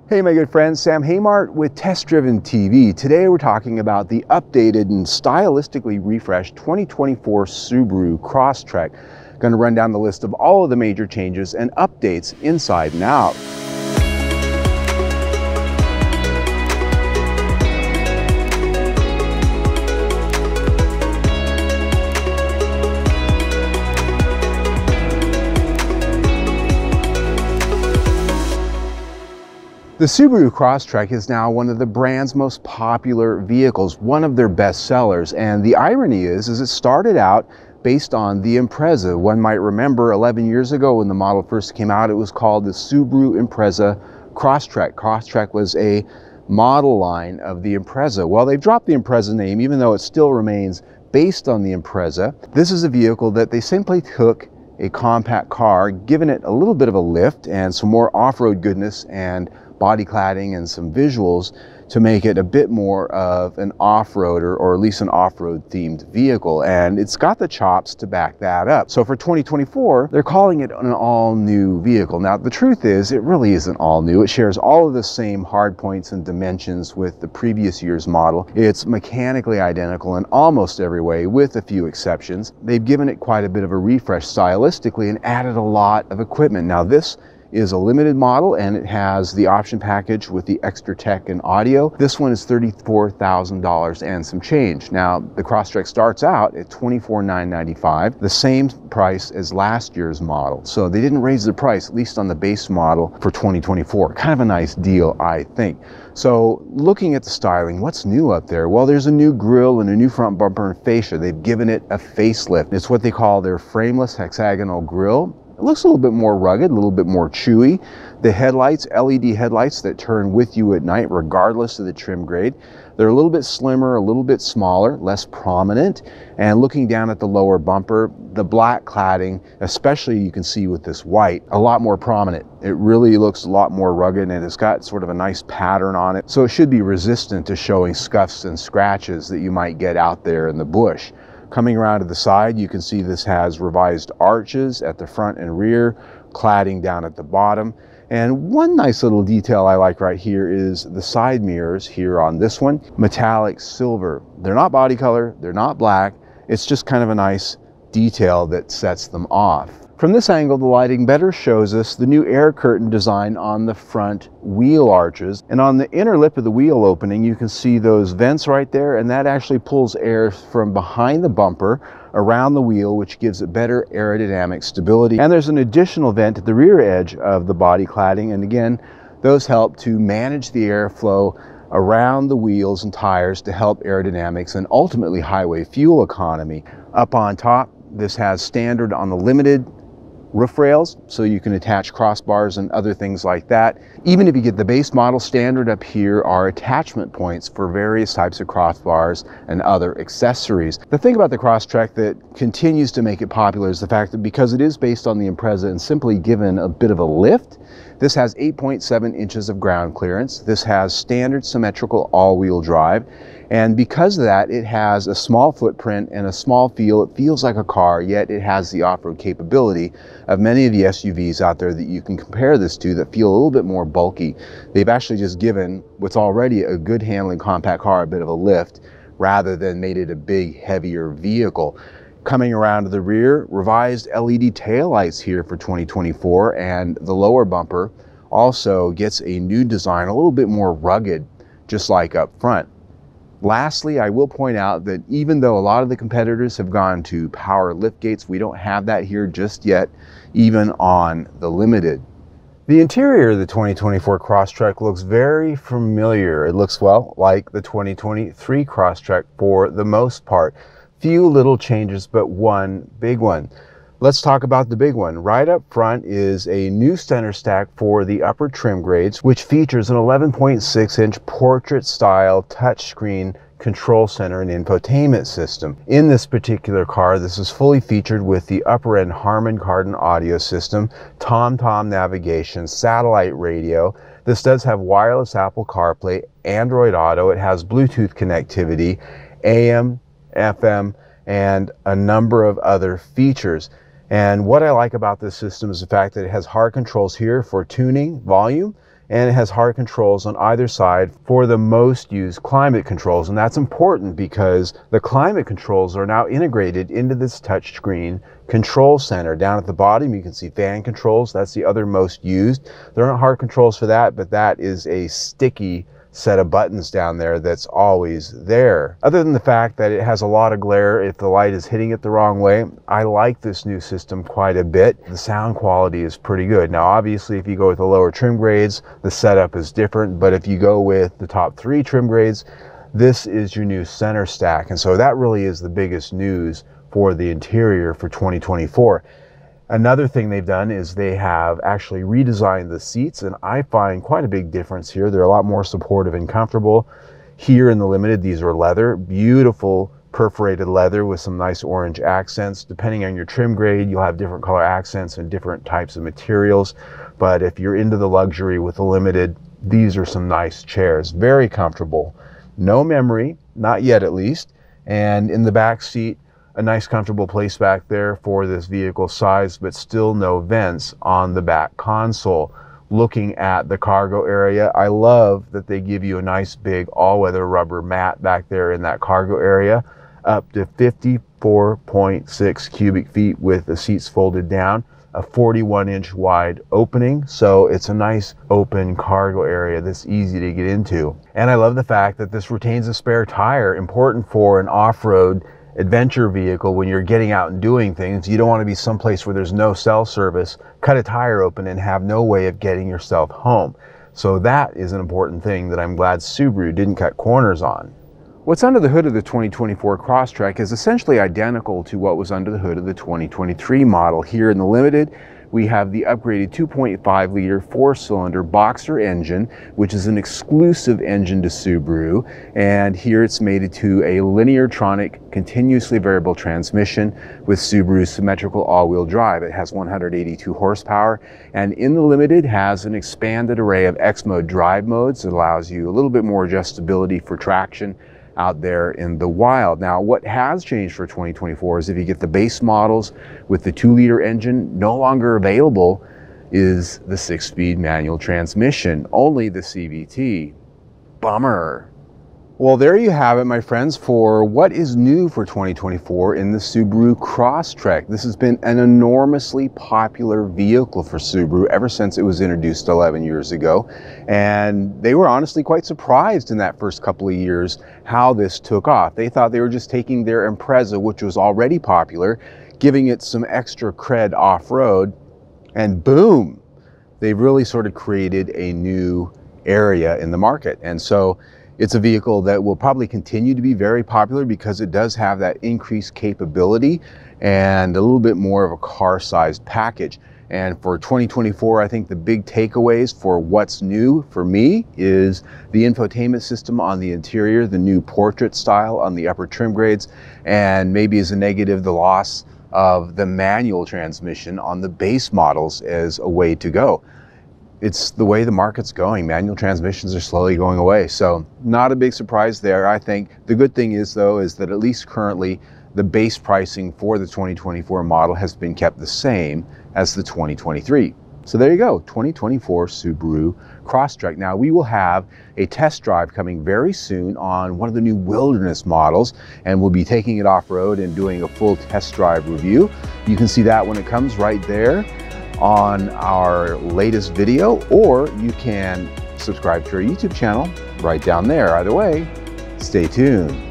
Hey my good friends, Sam Haymart with Test Driven TV. Today we're talking about the updated and stylistically refreshed 2024 Subaru Crosstrek. Going to run down the list of all of the major changes and updates inside and out. The Subaru Crosstrek is now one of the brand's most popular vehicles, one of their best sellers. And the irony is it started out based on the Impreza. One might remember 11 years ago when the model first came out, it was called the Subaru Impreza Crosstrek. Crosstrek was a model line of the Impreza. Well, they've dropped the Impreza name, even though it still remains based on the Impreza. This is a vehicle that they simply took a compact car, given it a little bit of a lift and some more off-road goodness and body cladding and some visuals to make it a bit more of an off-roader, or at least an off-road themed vehicle. And it's got the chops to back that up. So for 2024, they're calling it an all-new vehicle. Now, the truth is, it really isn't all new. It shares all of the same hard points and dimensions with the previous year's model. It's mechanically identical in almost every way, with a few exceptions. They've given it quite a bit of a refresh stylistically and added a lot of equipment. Now, this is a limited model and it has the option package with the extra tech and audio. This one is $34,000 and some change. Now, the Crosstrek starts out at $24,995, the same price as last year's model. So they didn't raise the price, at least on the base model for 2024. Kind of a nice deal, I think. So looking at the styling, what's new up there? Well, there's a new grille and a new front bumper and fascia. They've given it a facelift. It's what they call their frameless hexagonal grille. It looks a little bit more rugged, a little bit more chewy. The headlights, LED headlights that turn with you at night regardless of the trim grade. They're a little bit slimmer, a little bit smaller, less prominent. And looking down at the lower bumper, the black cladding, especially you can see with this white, a lot more prominent. It really looks a lot more rugged and it's got sort of a nice pattern on it. So it should be resistant to showing scuffs and scratches that you might get out there in the bush. Coming around to the side, you can see this has revised arches at the front and rear, cladding down at the bottom. And one nice little detail I like right here is the side mirrors here on this one, metallic silver. They're not body color, they're not black. It's just kind of a nice detail that sets them off. From this angle, the lighting better shows us the new air curtain design on the front wheel arches. And on the inner lip of the wheel opening, you can see those vents right there, and that actually pulls air from behind the bumper around the wheel, which gives it better aerodynamic stability. And there's an additional vent at the rear edge of the body cladding, and again, those help to manage the airflow around the wheels and tires to help aerodynamics and ultimately highway fuel economy. Up on top, this has standard on the Limited roof rails, so you can attach crossbars and other things like that. Even if you get the base model, standard up here are attachment points for various types of crossbars and other accessories. The thing about the Crosstrek that continues to make it popular is the fact that because it is based on the Impreza and simply given a bit of a lift, this has 8.7 inches of ground clearance. This has standard symmetrical all-wheel drive. And because of that, it has a small footprint and a small feel. It feels like a car, yet it has the off-road capability of many of the SUVs out there that you can compare this to that feel a little bit more bulky. They've actually just given what's already a good handling compact car a bit of a lift rather than made it a big, heavier vehicle. Coming around to the rear, revised LED taillights here for 2024, and the lower bumper also gets a new design, a little bit more rugged, just like up front. Lastly, I will point out that even though a lot of the competitors have gone to power liftgates, we don't have that here just yet, even on the Limited. The interior of the 2024 Crosstrek looks very familiar. It looks, well, like the 2023 Crosstrek for the most part. Few little changes, but one big one. Let's talk about the big one. Right up front is a new center stack for the upper trim grades, which features an 11.6-inch portrait-style touchscreen control center and infotainment system. In this particular car, this is fully featured with the upper-end Harman Kardon audio system, TomTom navigation, satellite radio. This does have wireless Apple CarPlay, Android Auto. It has Bluetooth connectivity, AM, FM, and a number of other features. And what I like about this system is the fact that it has hard controls here for tuning, volume, and it has hard controls on either side for the most used climate controls. And that's important because the climate controls are now integrated into this touchscreen control center. Down at the bottom, you can see fan controls. That's the other most used. There aren't hard controls for that, but that is a sticky set of buttons down there that's always there. Other than the fact that it has a lot of glare if the light is hitting it the wrong way, I like this new system quite a bit. The sound quality is pretty good. Now obviously if you go with the lower trim grades, the setup is different, but if you go with the top 3 trim grades, this is your new center stack. And so that really is the biggest news for the interior for 2024. Another thing they've done is they have actually redesigned the seats, and I find quite a big difference here. They're a lot more supportive and comfortable. Here in the Limited, these are leather, beautiful perforated leather with some nice orange accents. Depending on your trim grade, you'll have different color accents and different types of materials. But if you're into the luxury with the Limited, these are some nice chairs. Very comfortable. No memory, not yet at least. And in the back seat, a nice comfortable place back there for this vehicle size, but still no vents on the back console. Looking at the cargo area, I love that they give you a nice big all-weather rubber mat back there in that cargo area, up to 54.6 cubic feet with the seats folded down, a 41-inch wide opening, so it's a nice open cargo area that's easy to get into. And I love the fact that this retains a spare tire, important for an off-road adventure vehicle. When you're getting out and doing things, you don't want to be someplace where there's no cell service, cut a tire open and have no way of getting yourself home. So that is an important thing that I'm glad Subaru didn't cut corners on. What's under the hood of the 2024 Crosstrek is essentially identical to what was under the hood of the 2023 model. Here in the Limited, we have the upgraded 2.5 liter 4-cylinder Boxer engine, which is an exclusive engine to Subaru. And here it's mated to a Lineartronic continuously variable transmission with Subaru's symmetrical all-wheel drive. It has 182 horsepower, and in the Limited has an expanded array of X-Mode drive modes that allows you a little bit more adjustability for traction out there in the wild. Now, what has changed for 2024 is if you get the base models with the 2-liter engine, no longer available is the 6-speed manual transmission, only the CVT. Bummer. Well, there you have it, my friends, for what is new for 2024 in the Subaru Crosstrek. This has been an enormously popular vehicle for Subaru ever since it was introduced 11 years ago. And they were honestly quite surprised in that first couple of years how this took off. They thought they were just taking their Impreza, which was already popular, giving it some extra cred off-road, and boom, they've really sort of created a new area in the market. And so it's a vehicle that will probably continue to be very popular because it does have that increased capability and a little bit more of a car-sized package. And for 2024, I think the big takeaways for what's new for me is the infotainment system on the interior, the new portrait style on the upper trim grades, and maybe as a negative, the loss of the manual transmission on the base models as a way to go. It's the way the market's going. Manual transmissions are slowly going away. So not a big surprise there. I think the good thing is, though, is that at least currently the base pricing for the 2024 model has been kept the same as the 2023. So there you go, 2024 Subaru Crosstrek. Now we will have a test drive coming very soon on one of the new Wilderness models, and we'll be taking it off-road and doing a full test drive review. You can see that when it comes right there on our latest video, or you can subscribe to our YouTube channel right down there. Either way, stay tuned.